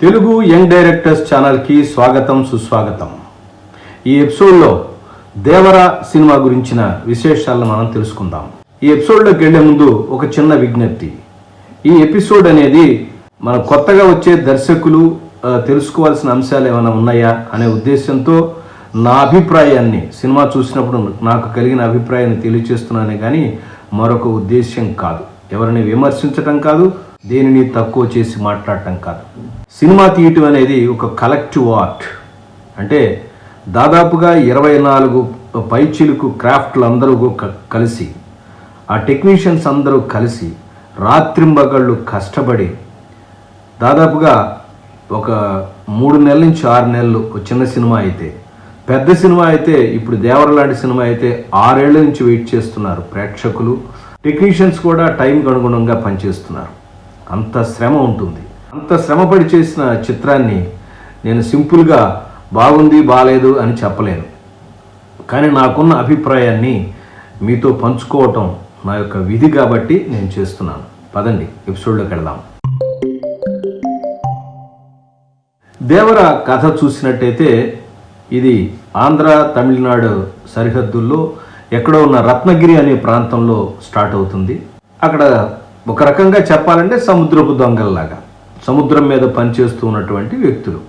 Telugu young directors ఛానల్కి స్వాగతం సుస్వాగతం. ఈ ఎపిసోడ్లో దేవర సినిమా గురించిన విశేషాలను మనం తెలుసుకుందాం. ఈ ఎపిసోడ్లోకి వెళ్లే ముందు ఒక చిన్న విజ్ఞప్తి. ఈ ఎపిసోడ్ అనేది మన కొత్తగా వచ్చే దర్శకులు తెలుసుకోవాల్సిన అంశాలు ఏమైనా ఉన్నాయా అనే ఉద్దేశంతో నా అభిప్రాయాన్ని సినిమా చూసినప్పుడు నాకు కలిగిన అభిప్రాయాన్ని తెలియజేస్తున్నానే కానీ మరొక ఉద్దేశ్యం కాదు. ఎవరిని విమర్శించటం కాదు, దేనిని తక్కువ చేసి మాట్లాడటం కాదు. సినిమా తీయటం అనేది ఒక కలెక్టివ్ ఆర్ట్. అంటే దాదాపుగా 24 పైచిలుకు క్రాఫ్ట్లు అందరూ కలిసి, ఆ టెక్నీషియన్స్ అందరూ కలిసి రాత్రింబగళ్ళు కష్టపడి దాదాపుగా ఒక 3 నెలల నుంచి 6 నెలలు చిన్న సినిమా అయితే, పెద్ద సినిమా అయితే ఇప్పుడు దేవర లాంటి సినిమా అయితే 6 ఏళ్ల నుంచి వెయిట్ చేస్తున్నారు ప్రేక్షకులు. టెక్నీషియన్స్ కూడా టైంకి అనుగుణంగా పనిచేస్తున్నారు. అంత శ్రమ ఉంటుంది. అంత శ్రమపడి చేసిన చిత్రాన్ని నేను సింపుల్గా బాగుంది బాలేదు అని చెప్పలేను. కానీ నాకున్న అభిప్రాయాన్ని మీతో పంచుకోవటం నా యొక్క విధి కాబట్టి నేను చేస్తున్నాను. పదండి ఎపిసోడ్లోకి వెళ్దాం. దేవర కథ చూసినట్టయితే ఇది ఆంధ్ర తమిళనాడు సరిహద్దుల్లో ఎక్కడో ఉన్న రత్నగిరి అనే ప్రాంతంలో స్టార్ట్ అవుతుంది. అక్కడ ఒక రకంగా చెప్పాలంటే సముద్రపు దొంగల్లాగా సముద్రం మీద పనిచేస్తూ ఉన్నటువంటి వ్యక్తులు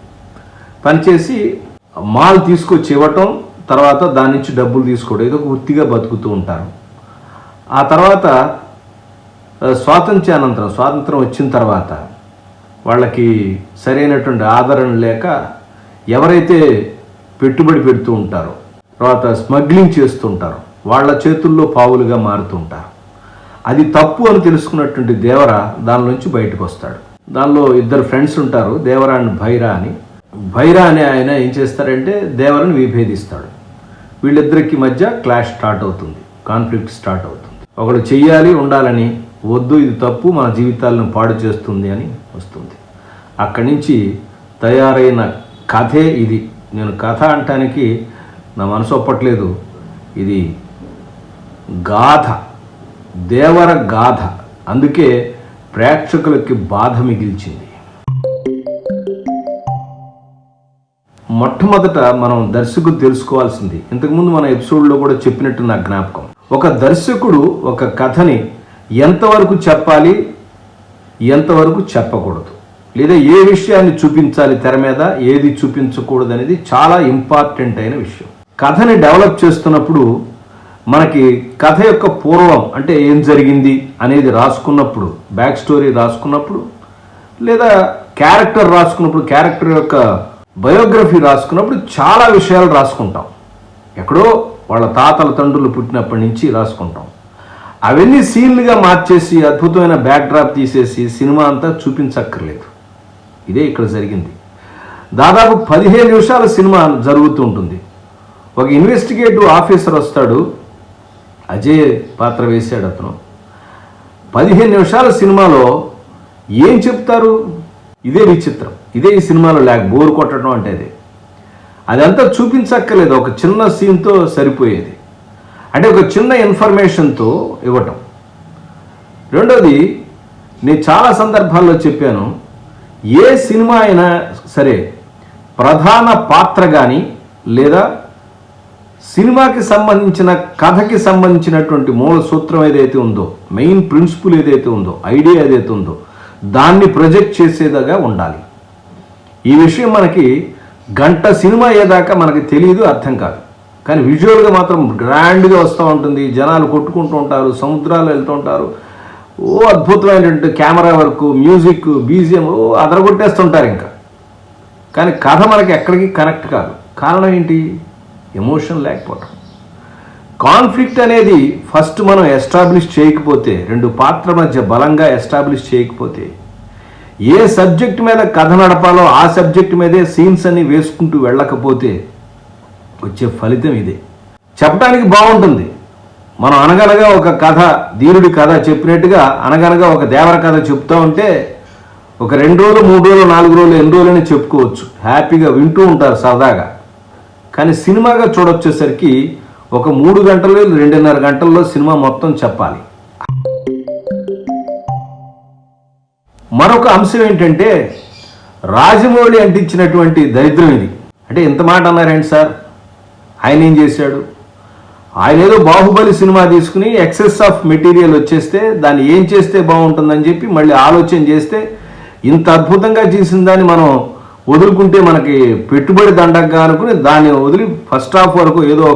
పనిచేసి మాల్ తీసుకొచ్చి ఇవ్వటం, తర్వాత దాని నుంచి డబ్బులు తీసుకోవడం, ఏదో వృత్తిగా బతుకుతూ ఉంటారు. ఆ తర్వాత స్వాతంత్రం వచ్చిన తర్వాత వాళ్ళకి సరైనటువంటి ఆదరణ లేక ఎవరైతే పెట్టుబడి పెడుతూ ఉంటారో, తర్వాత స్మగ్లింగ్ చేస్తుంటారో వాళ్ళ చేతుల్లో పావులుగా మారుతూ ఉంటారు. అది తప్పు అని తెలుసుకున్నటువంటి దేవర దాని నుంచి బయటకు వస్తాడు. దానిలో 2 ఫ్రెండ్స్ ఉంటారు, దేవర అండ్ భైరా అని. భైరా అనే ఆయన ఏం చేస్తారంటే దేవరని విభేదిస్తాడు. వీళ్ళిద్దరికి మధ్య క్లాష్ స్టార్ట్ అవుతుంది, కాన్ఫ్లిక్ట్ స్టార్ట్ అవుతుంది. ఒకడు చెయ్యాలి ఉండాలని, వద్దు ఇది తప్పు మన జీవితాలను పాడు చేస్తుంది అని వస్తుంది. అక్కడి నుంచి తయారైన కథే ఇది. నేను కథ అంటానికి నా మనసు ఒప్పట్లేదు. ఇది గాథ, దేవర గాథ. అందుకే ప్రేక్షకులకి బాధ మిగిల్చింది. మొట్టమొదట మనం దర్శకుడు తెలుసుకోవాల్సింది, ఇంతకుముందు మన ఎపిసోడ్లో కూడా చెప్పినట్టు నా జ్ఞాపకం, ఒక దర్శకుడు ఒక కథని ఎంతవరకు చెప్పాలి, ఎంతవరకు చెప్పకూడదు, లేదా ఏ విషయాన్ని చూపించాలి తెర మీద, ఏది చూపించకూడదు అనేది చాలా ఇంపార్టెంట్ అయిన విషయం. కథని డెవలప్ చేస్తున్నప్పుడు మనకి కథ యొక్క పూర్వం అంటే ఏం జరిగింది అనేది రాసుకున్నప్పుడు, బ్యాక్ స్టోరీ రాసుకున్నప్పుడు, లేదా క్యారెక్టర్ రాసుకున్నప్పుడు, క్యారెక్టర్ యొక్క బయోగ్రఫీ రాసుకున్నప్పుడు చాలా విషయాలు రాసుకుంటాం. ఎక్కడో వాళ్ళ తాతల తండ్రులు పుట్టినప్పటి నుంచి రాసుకుంటాం. అవన్నీ సీన్లుగా మార్చేసి అద్భుతమైన బ్యాక్ డ్రాప్ తీసేసి సినిమా అంతా చూపించక్కర్లేదు. ఇదే ఇక్కడ జరిగింది. దాదాపు 15 నిమిషాల సినిమా జరుగుతూ ఉంటుంది. ఒక ఇన్వెస్టిగేటివ్ ఆఫీసర్ వస్తాడు, అజయ్ పాత్ర వేశాడు అతను. 15 నిమిషాల సినిమాలో ఏం చెప్తారు? ఇదే విచిత్రం. ఇదే ఈ సినిమాలో బోరు కొట్టడం అంటే అదంతా చూపించక్కర్లేదు, ఒక చిన్న సీన్తో సరిపోయేది. అంటే ఒక చిన్న ఇన్ఫర్మేషన్తో ఇవ్వటం. రెండోది, నేను చాలా సందర్భాల్లో చెప్పాను, ఏ సినిమా అయినా సరే ప్రధాన పాత్ర కానీ లేదా సినిమాకి సంబంధించిన కథకి సంబంధించినటువంటి మూల సూత్రం ఏదైతే ఉందో, మెయిన్ ప్రిన్సిపుల్ ఏదైతే ఉందో, ఐడియా ఏదైతే ఉందో దాన్ని ప్రొజెక్ట్ చేసేదిగా ఉండాలి. ఈ విషయం మనకి గంట సినిమా అయ్యేదాకా మనకి తెలియదు, అర్థం కాదు. కానీ విజువల్గా మాత్రం గ్రాండ్గా వస్తూ ఉంటుంది. జనాలు కొట్టుకుంటూ ఉంటారు, సముద్రాలు వెళ్తూ ఉంటారు, అద్భుతమైనటువంటి కెమెరా వర్క్, మ్యూజిక్, బీజిఎం అదరగొట్టేస్తుంటారు ఇంకా. కానీ కథ మనకి ఎక్కడికి కనెక్ట్ కాదు. కారణం ఏంటి? ఎమోషన్ లేకపోవటం. కాన్ఫ్లిక్ట్ అనేది ఫస్ట్ మనం ఎస్టాబ్లిష్ చేయకపోతే, 2 పాత్ర మధ్య బలంగా ఎస్టాబ్లిష్ చేయకపోతే, ఏ సబ్జెక్ట్ మీద కథ నడపాలో ఆ సబ్జెక్ట్ మీదే సీన్స్ అన్ని వేసుకుంటూ వెళ్ళకపోతే వచ్చే ఫలితం ఇదే. చెప్పడానికి బాగుంటుంది. మనం అనగనగా ఒక కథ, ధీరుడి కథ చెప్పినట్టుగా అనగనగా ఒక దేవర కథ చెప్తూ ఉంటే ఒక 2 రోజులు 3 రోజులు 4 రోజులు ఎన్ని రోజులని చెప్పుకోవచ్చు, హ్యాపీగా వింటూ ఉంటారు సరదాగా. కానీ సినిమాగా చూడొచ్చేసరికి ఒక 3 గంటలు 2.5 గంటల్లో సినిమా మొత్తం చెప్పాలి. మరొక అంశం ఏంటంటే రాజమౌళి అంటించినటువంటి దరిద్రం ఇది. అంటే ఎంత మాట అన్నారేంటి సార్? ఆయన ఏం చేశాడు? ఆయన ఏదో బాహుబలి సినిమా తీసుకుని ఎక్సెస్ ఆఫ్ మెటీరియల్ వచ్చేస్తే దాన్ని ఏం చేస్తే బాగుంటుందని చెప్పి మళ్ళీ ఆలోచన చేస్తే ఇంత అద్భుతంగా చేసిన దాన్ని మనం వదులుకుంటే మనకి పెట్టుబడి దండగా అనుకుని దాన్ని వదిలి ఫస్ట్ హాఫ్ వరకు ఏదో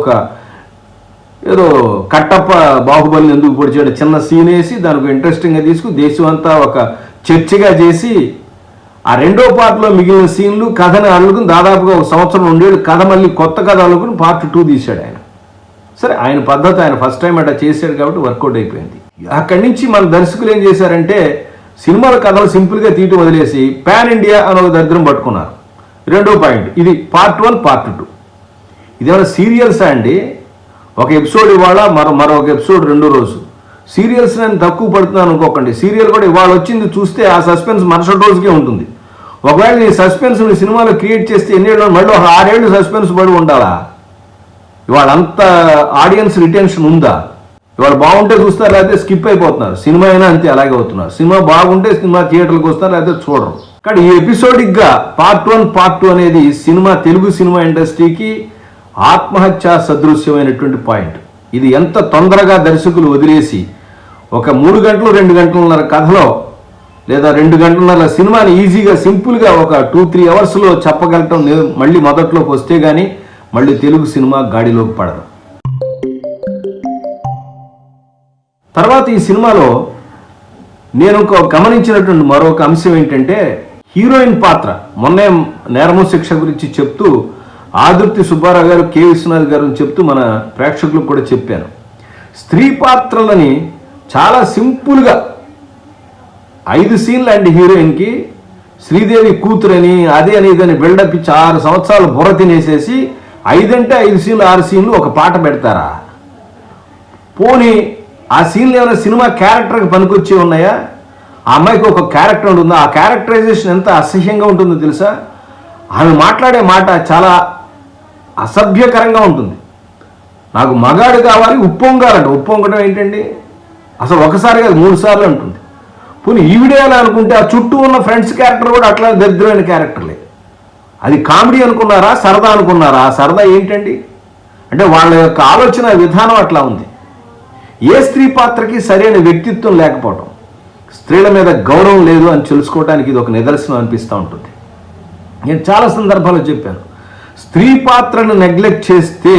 కట్టప్ప బాహుబలిని ఎందుకు పొడిచాడు చిన్న సీన్ వేసి దానికి ఇంట్రెస్టింగ్గా తీసుకుని దేశం అంతా ఒక చర్చగా చేసి ఆ రెండో పార్ట్లో మిగిలిన సీన్లు కథని అల్లుకుని దాదాపుగా 1 సంవత్సరం 2 ఏళ్ళు కథ మళ్ళీ కొత్త కథ అల్లుకుని పార్ట్ 2 తీశాడు ఆయన. సరే, ఆయన పద్ధతి, ఆయన ఫస్ట్ టైం అట్లా చేశాడు కాబట్టి వర్కౌట్ అయిపోయింది. అక్కడి నుంచి మన దర్శకులు ఏం చేశారంటే సినిమాల కథలు సింపుల్గా తీయటం వదిలేసి పాన్ ఇండియా అని ఒక దరిద్రం పట్టుకున్నారు. రెండో పాయింట్, ఇది పార్ట్ 1 పార్ట్ 2. ఇదేమైనా సీరియల్సా అండి? ఒక ఎపిసోడ్ ఇవాళ మరొక ఎపిసోడ్ రెండో రోజు. సీరియల్స్ నేను తక్కువ పడుతున్నాను అనుకోకండి. సీరియల్ కూడా ఇవాళ వచ్చింది చూస్తే ఆ సస్పెన్స్ మరుసటి రోజుకే ఉంటుంది. ఒకవేళ నీ సస్పెన్స్ సినిమాలో క్రియేట్ చేస్తే ఎన్నేళ్ళు మళ్ళీ ఒక 6 ఏళ్ళు సస్పెన్స్ పడి ఉండాలా? ఇవాళ అంత ఆడియన్స్ రిటెన్షన్ ఉందా? ఇవాళ బాగుంటే చూస్తారు, లేకపోతే స్కిప్ అయిపోతున్నారు. సినిమా అయినా అంతే అలాగే అవుతున్నారు. సినిమా బాగుంటే సినిమా థియేటర్లకు వస్తారు, లేకపోతే చూడరు. కానీ ఈ ఎపిసోడిక్గా పార్ట్ 1 పార్ట్ 2 అనేది తెలుగు సినిమా ఇండస్ట్రీకి ఆత్మహత్యా సదృశ్యమైనటువంటి పాయింట్. ఇది ఎంత తొందరగా దర్శకులు వదిలేసి ఒక 3 గంటలు 2 గంటలన్నర కథలో లేదా 2 గంటలన్నర సినిమాని ఈజీగా సింపుల్గా ఒక 2-3 అవర్స్లో చెప్పగలటం మళ్ళీ మొదట్లోకి వస్తే కానీ మళ్ళీ తెలుగు సినిమా గాడిలోకి పడదు. తర్వాత ఈ సినిమాలో నేను గమనించినటువంటి మరొక అంశం ఏంటంటే హీరోయిన్ పాత్ర. మొన్నే నేరము శిక్ష గురించి చెప్తూ ఆదుర్తి సుబ్బారావు గారు, కె విశ్వనాథ్ గారు చెప్తూ మన ప్రేక్షకులకు కూడా చెప్పాను. స్త్రీ పాత్రలని చాలా సింపుల్గా 5 సీన్లు అండి హీరోయిన్కి. శ్రీదేవి కూతురని అదే అని ఇదని బిల్డప్ ఇచ్చి 6 సంవత్సరాలు బుర్ర తినేసేసి 5 అంటే 5 సీన్లు 6 సీన్లు ఒక పాట పెడతారా? పోనీ ఆ సీన్లు ఏమైనా సినిమా క్యారెక్టర్కి పనికొచ్చి ఉన్నాయా? ఆ అమ్మాయికి ఒక క్యారెక్టర్ ఉంటుందా? ఆ క్యారెక్టరైజేషన్ ఎంత అసహ్యంగా ఉంటుందో తెలుసా? ఆమె మాట్లాడే మాట చాలా అసభ్యకరంగా ఉంటుంది. నాకు మగాడు కావాలి, ఉప్పొంగాలంట. ఉప్పొంగడం ఏంటండి? అసలు ఒకసారి కాదు 3 సార్లు అంటుంది. పోనీ ఈవిడేయాలి అనుకుంటే ఆ చుట్టూ ఉన్న ఫ్రెండ్స్ క్యారెక్టర్ కూడా అట్లా దరిద్రమైన క్యారెక్టర్లే. అది కామెడీ అనుకున్నారా, సరదా అనుకున్నారా? ఆ సరదా ఏంటండి? అంటే వాళ్ళ యొక్క ఆలోచన విధానం అట్లా ఉంది. ఏ స్త్రీ పాత్రకి సరైన వ్యక్తిత్వం లేకపోవడం, స్త్రీల మీద గౌరవం లేదు అని తెలుసుకోవడానికి ఇది ఒక నిదర్శనం అనిపిస్తూ ఉంటుంది. నేను చాలా సందర్భాల్లో చెప్పాను, స్త్రీ పాత్రను నెగ్లెక్ట్ చేస్తే,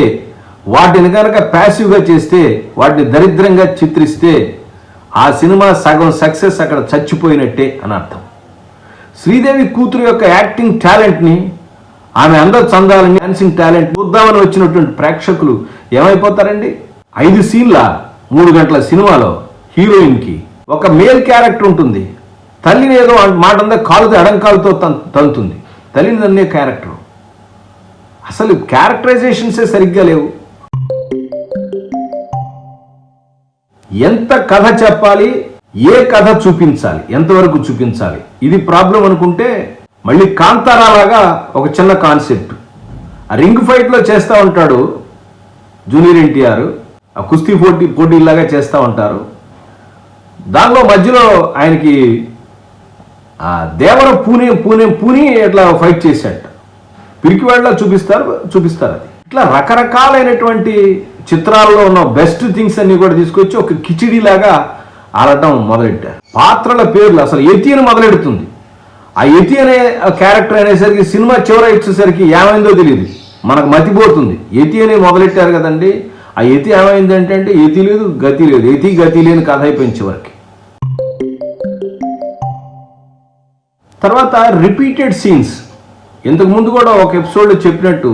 వాటిని కనుక ప్యాసివ్గా చేస్తే, వాటిని దరిద్రంగా చిత్రిస్తే ఆ సినిమా సగం సక్సెస్ అక్కడ చచ్చిపోయినట్టే అని అర్థం. శ్రీదేవి కూతురు యొక్క యాక్టింగ్ టాలెంట్ని, ఆమె అందరి చందాలని, డాన్సింగ్ టాలెంట్ చూద్దామని వచ్చినటువంటి ప్రేక్షకులు ఏమైపోతారండి? 5 సీన్ల 3 గంటల సినిమాలో హీరోయిన్కి ఒక మేల్ క్యారెక్టర్ ఉంటుంది. తల్లిని ఏదో మాట అంతా కాలుతో ఎడంకాలుతో తంతుంది. తల్లిని అనే క్యారెక్టర్. అసలు క్యారెక్టరైజేషన్సే సరిగ్గా లేవు. ఎంత కథ చెప్పాలి, ఏ కథ చూపించాలి, ఎంతవరకు చూపించాలి, ఇది ప్రాబ్లం అనుకుంటే మళ్ళీ కాంతారాలాగా ఒక చిన్న కాన్సెప్ట్. ఆ రింగ్ ఫైట్లో చేస్తూ ఉంటాడు జూనియర్ ఎన్టీఆర్, ఆ కుస్తీ పోటీలాగా చేస్తూ ఉంటారు. దానిలో మధ్యలో ఆయనకి దేవర పూని ఇట్లా ఫైట్ చేశాట. పిరికివాళ్ళ చూపిస్తారు అది. ఇట్లా రకరకాలైనటువంటి చిత్రాల్లో ఉన్న బెస్ట్ థింగ్స్ అన్ని కూడా తీసుకొచ్చి ఒక కిచిడిలాగా ఆడటం మొదలెట్టారు. పాత్రల పేర్లు అసలు యతి అని మొదలెడుతుంది. ఆ యతి అనే క్యారెక్టర్ అనేసరికి సినిమా చివర ఇచ్చేసరికి ఏమైందో తెలియదు, మనకు మతిపోతుంది. యతి అని మొదలెట్టారు కదండి, ఆ యతి ఏమైందంటే యతి లేదు గతి లేదు, యతి గతి లేని కథ అయిపోయింది చివరికి. తర్వాత రిపీటెడ్ సీన్స్. ఇంతకుముందు కూడా ఒక ఎపిసోడ్లో చెప్పినట్టు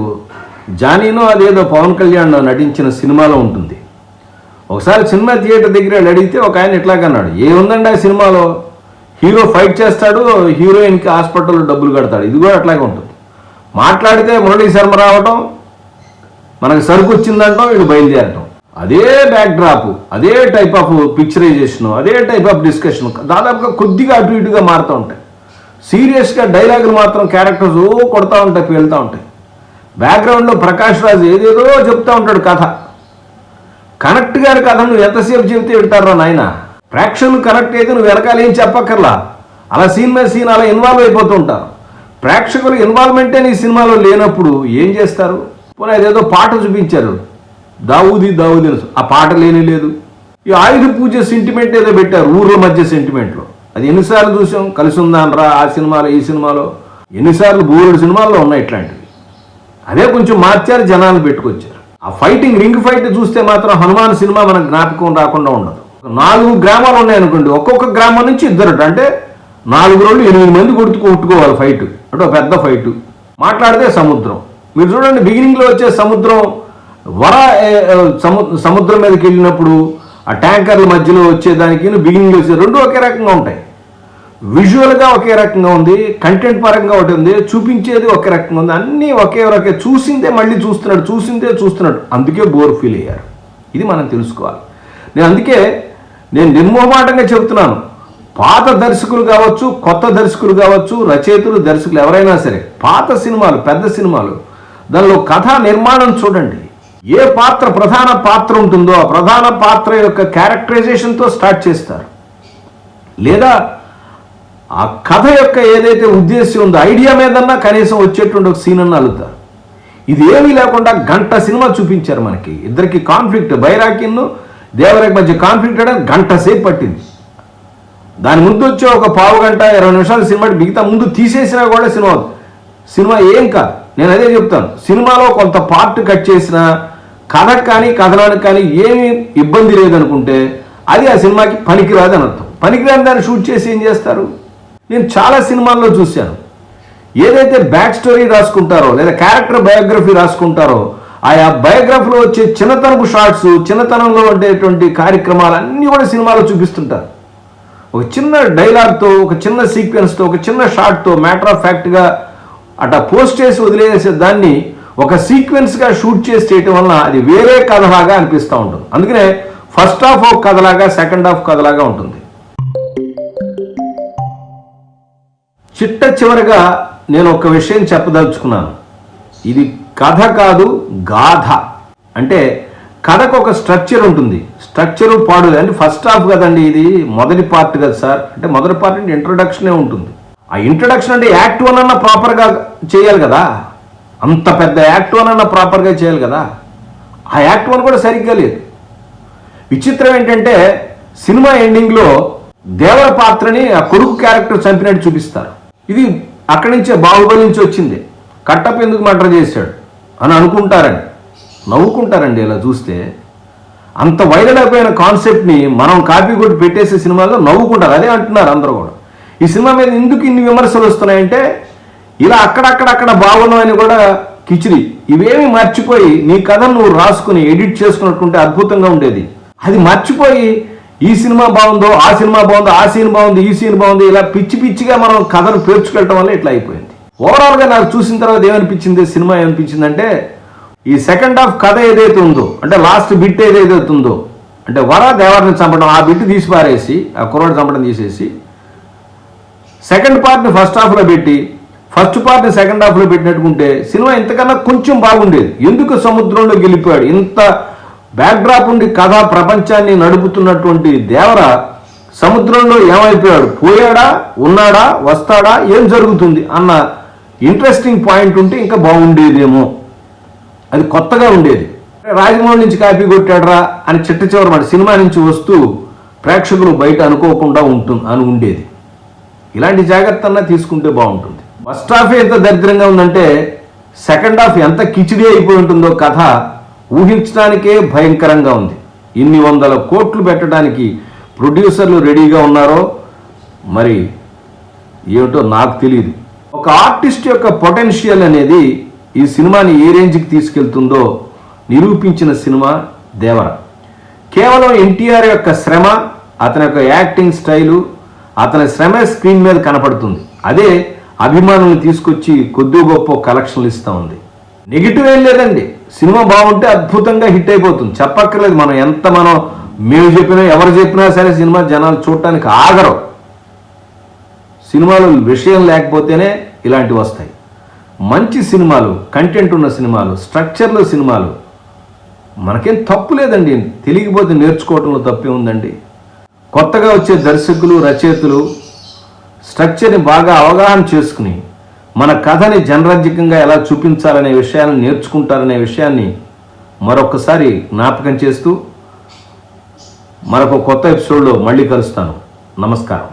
జానీనో అదేదో పవన్ కళ్యాణ్ నటించిన సినిమాలో ఉంటుంది. ఒకసారి సినిమా థియేటర్ దగ్గర అడిగితే ఒక ఆయన ఇట్లాగన్నాడు, ఏముందండి ఆ సినిమాలో, హీరో ఫైట్ చేస్తాడు, హీరోయిన్కి హాస్పిటల్లో డబ్బులు కడతాడు. ఇది కూడా అట్లాగే ఉంటుంది. మాట్లాడితే మురళీ శర్మ రావటం, మనకు సరుకు వచ్చిందంటాం, వీడు బయలుదేరటం. అదే బ్యాక్డ్రాప్, అదే టైప్ ఆఫ్ పిక్చరైజేషన్, అదే టైప్ ఆఫ్ డిస్కషన్, దాదాపుగా కొద్దిగా అటు ఇటుగా మారుతూ ఉంటాయి. సీరియస్గా డైలాగులు మాత్రం క్యారెక్టర్స్ కొడతా ఉంటాయి, వెళ్తూ ఉంటాయి. బ్యాక్గ్రౌండ్లో ప్రకాష్ రాజ్ ఏదేదో చెప్తూ ఉంటాడు కథ. కనెక్ట్ గారి కథ నువ్వు ఎంతసేపు చెబితే వింటారా నాయన? ప్రేక్షకులు కనెక్ట్ అయితే నువ్వు వెనకాల ఏం చెప్పక్కర్లా, అలా సీన్ బై సీన్ అలా ఇన్వాల్వ్ అయిపోతూ ఉంటారు. ప్రేక్షకుల ఇన్వాల్వ్మెంటే ఈ సినిమాలో లేనప్పుడు ఏం చేస్తారు? పోనీ అదేదో పాట చూపించారు, దావూది దావూది ఆ పాట లేనే లేదు. ఈ ఆయుధ పూజ సెంటిమెంట్ ఏదో పెట్టారు ఊర్ల మధ్య సెంటిమెంట్లో, అది ఎన్నిసార్లు చూసాం? కలిసి ఉందానరా ఆ సినిమాలో ఈ సినిమాలో ఎన్నిసార్లు 3 సినిమాల్లో ఉన్నాయి ఇట్లాంటివి. అదే కొంచెం మార్చారు, జనాలు పెట్టుకొచ్చారు. ఆ ఫైటింగ్ రింగ్ ఫైట్ చూస్తే మాత్రం హనుమాన్ సినిమా మనకు జ్ఞాపకం రాకుండా ఉండదు. 4 గ్రామాలు ఉన్నాయనుకోండి, ఒక్కొక్క గ్రామం నుంచి ఇద్దరు, అంటే 4 రోజులు 8 మంది కొట్టుకోవాలి ఫైట్, అంటే ఒక పెద్ద ఫైట్. మాట్లాడితే సముద్రం, మీరు చూడండి బిగినింగ్లో వచ్చే సముద్రం సముద్రం మీదకి వెళ్ళినప్పుడు ఆ ట్యాంకర్ల మధ్యలో వచ్చేదానికి బిగినింగ్లో వచ్చే రెండు ఒకే రకంగా ఉంటాయి. విజువల్గా ఒకే రకంగా ఉంది, కంటెంట్ పరంగా ఒకటి ఉంది, చూపించేది ఒకే రకంగా ఉంది, అన్నీ ఒకే చూసిందే మళ్ళీ చూస్తున్నాడు, అందుకే బోర్ ఫీల్ అయ్యారు. ఇది మనం తెలుసుకోవాలి. అందుకే నేను నిర్మోహమాటంగా చెబుతున్నాను, పాత దర్శకులు కావచ్చు, కొత్త దర్శకులు కావచ్చు, రచయితలు, దర్శకులు ఎవరైనా సరే, పాత సినిమాలు, పెద్ద సినిమాలు, దానిలో కథా నిర్మాణం చూడండి. ఏ పాత్ర ప్రధాన పాత్ర ఉంటుందో ఆ ప్రధాన పాత్ర యొక్క క్యారెక్టరైజేషన్తో స్టార్ట్ చేస్తారు, లేదా ఆ కథ యొక్క ఏదైతే ఉద్దేశం ఉందో ఐడియా మీదన్నా కనీసం వచ్చేటువంటి ఒక సీన్ అన్న అలుగుతారు. ఇది ఏమీ లేకుండా గంట సినిమా చూపించారు మనకి. ఇద్దరికి కాన్ఫ్లిక్ట్, బైరాకిన్ను దేవరాకి మధ్య కాన్ఫ్లిక్ట్ అంటే గంట సేపు పట్టింది. దాని ముందు వచ్చే ఒక పావు గంట 20 నిమిషాల సినిమా మిగతా ముందు తీసేసినా కూడా సినిమా ఏం కాదు. నేను అదే చెప్తాను, సినిమాలో కొంత పార్ట్ కట్ చేసినా కథకు కానీ కథనానికి కానీ ఏమీ ఇబ్బంది లేదనుకుంటే అది ఆ సినిమాకి పనికిరాదని అర్థం. పనికిరాని దాన్ని షూట్ చేసి ఏం చేస్తారు? నేను చాలా సినిమాల్లో చూశాను, ఏదైతే బ్యాక్ స్టోరీ రాసుకుంటారో లేదా క్యారెక్టర్ బయోగ్రఫీ రాసుకుంటారో ఆయా బయోగ్రఫీలో వచ్చే చిన్నతనపు షార్ట్స్, చిన్నతనంలో ఉండేటువంటి కార్యక్రమాలు అన్నీ కూడా సినిమాలో చూపిస్తుంటారు. ఒక చిన్న డైలాగ్తో, ఒక చిన్న సీక్వెన్స్తో, ఒక చిన్న షార్ట్తో మ్యాటర్ ఆఫ్ ఫ్యాక్ట్గా అట్లా పోస్ట్ చేసి వదిలేసే దాన్ని ఒక సీక్వెన్స్గా షూట్ చేసి చేయటం వలన అది వేరే కథలాగా అనిపిస్తూ ఉంటుంది. అందుకనే ఫస్ట్ హాఫ్ ఒక కథలాగా, సెకండ్ హాఫ్ కథలాగా ఉంటుంది. చిట్ట చివరిగా నేను ఒక విషయం చెప్పదలుచుకున్నాను. ఇది కథ కాదు, గాథ. అంటే కథకు ఒక స్ట్రక్చర్ ఉంటుంది, స్ట్రక్చరు పాడు. అంటే ఫస్ట్ హాఫ్ కదండి, ఇది మొదటి పార్ట్ కదా సార్ అంటే మొదటి పార్ట్ అంటే ఇంట్రొడక్షనే ఉంటుంది. ఆ ఇంట్రొడక్షన్ అంటే యాక్ట్ 1 అన్న ప్రాపర్గా చేయాలి కదా, అంత పెద్ద యాక్ట్ 1 అన్న ప్రాపర్గా చేయాలి కదా. ఆ యాక్ట్ 1 కూడా సరిగ్గా లేదు. విచిత్రం ఏంటంటే సినిమా ఎండింగ్లో దేవర పాత్రని ఆ కొడుకు క్యారెక్టర్ చంపినట్టు చూపిస్తారు. ఇది అక్కడి నుంచే బాహుబలి నుంచి వచ్చింది. కట్టప్ప ఎందుకు మర్డర్ చేశాడు అని అనుకుంటారని, నవ్వుకుంటారండి ఇలా చూస్తే. అంత వైరల్ అయిపోయిన కాన్సెప్ట్ని మనం కాపీ కొట్టి పెట్టేసే సినిమాలో నవ్వుకుంటారు. అదే అంటున్నారు అందరూ కూడా. ఈ సినిమా మీద ఎందుకు ఇన్ని విమర్శలు వస్తున్నాయంటే ఇలా అక్కడక్కడ బాగున్నాయని కూడా కిచిడి, ఇవేమి మర్చిపోయి నీ కథను నువ్వు రాసుకుని ఎడిట్ చేసుకున్నట్టుంటే అద్భుతంగా ఉండేది. అది మర్చిపోయి ఈ సినిమా బాగుందో, ఆ సినిమా బాగుందో, ఆ సీన్ బాగుంది, ఈ సీన్ బాగుంది, ఇలా పిచ్చిగా మనం కథను పేర్చుకెళ్ళటం వల్ల ఇట్లా అయిపోయింది. ఓవరాల్గా నాకు చూసిన తర్వాత ఏమనిపించింది, సినిమా ఏమనిపించిందంటే ఈ సెకండ్ హాఫ్ కథ ఏదైతే ఉందో, అంటే లాస్ట్ బిట్ ఏదైతే ఉందో, అంటే దేవరిని చంపడం, ఆ బిట్ తీసి పారేసి, ఆ కుర్రాడు చంపడం తీసేసి సెకండ్ పార్ట్ని ఫస్ట్ హాఫ్లో పెట్టి ఫస్ట్ పార్ట్ని సెకండ్ హాఫ్లో పెట్టినట్టుకుంటే సినిమా ఇంతకన్నా కొంచెం బాగుండేది. ఎందుకు సముద్రంలో గెలిపాడు? ఇంత బ్యాక్డ్రాప్ ఉండి కథా ప్రపంచాన్ని నడుపుతున్నటువంటి దేవర సముద్రంలో ఏమైపోయాడు? పోయాడా, ఉన్నాడా, వస్తాడా, ఏం జరుగుతుంది అన్న ఇంట్రెస్టింగ్ పాయింట్ ఉంటే ఇంకా బాగుండేదేమో. అది కొత్తగా ఉండేది. రాజమౌళి నుంచి కాపీ కొట్టాడరా అని చిట్ట చివరి మాట సినిమా నుంచి వస్తూ ప్రేక్షకులు బయట అనుకోకుండా ఉండేది. ఇలాంటి జాగ్రత్త అన్నా తీసుకుంటే బాగుంటుంది. ఫస్ట్ హాఫ్ ఎంత దరిద్రంగా ఉందంటే సెకండ్ హాఫ్ ఎంత కిచిడి అయిపోయి ఉంటుందో కథ ఊహించడానికే భయంకరంగా ఉంది. ఇన్ని 100 కోట్లు పెట్టడానికి ప్రొడ్యూసర్లు రెడీగా ఉన్నారో మరి ఏమిటో నాకు తెలియదు. ఒక ఆర్టిస్ట్ యొక్క పొటెన్షియల్ అనేది ఈ సినిమాని ఏ రేంజ్కి తీసుకెళ్తుందో నిరూపించిన సినిమా దేవర. కేవలం ఎన్టీఆర్ యొక్క శ్రమ, అతని యొక్క యాక్టింగ్ స్టైలు, అతని శ్రమ స్క్రీన్ మీద కనపడుతుంది. అదే అభిమానులను తీసుకొచ్చి కొద్ది గొప్ప కలెక్షన్లు ఇస్తూ ఉంది. నెగిటివ్ ఏం లేదండి, సినిమా బాగుంటే అద్భుతంగా హిట్ అయిపోతుంది, చెప్పక్కర్లేదు. మేము చెప్పినా ఎవరు చెప్పినా సరే సినిమా జనాలు చూడటానికి ఆగరు. సినిమాలో విషయం లేకపోతేనే ఇలాంటివి వస్తాయి. మంచి సినిమాలు, కంటెంట్ ఉన్న సినిమాలు, స్ట్రక్చర్లో సినిమాలు మనకేం తప్పు లేదండి. తెలియకపోతే నేర్చుకోవడంలో తప్పే ఉందండి. కొత్తగా వచ్చే దర్శకులు, రచయితలు స్ట్రక్చర్ని బాగా అవగాహన చేసుకుని మన కథని జనరంజకంగా ఎలా చూపించాలనే విషయాన్ని నేర్చుకుంటారనే విషయాన్ని మరొకసారి జ్ఞాపకం చేస్తూ మరొక కొత్త ఎపిసోడ్లో మళ్ళీ కలుస్తాను. నమస్కారం.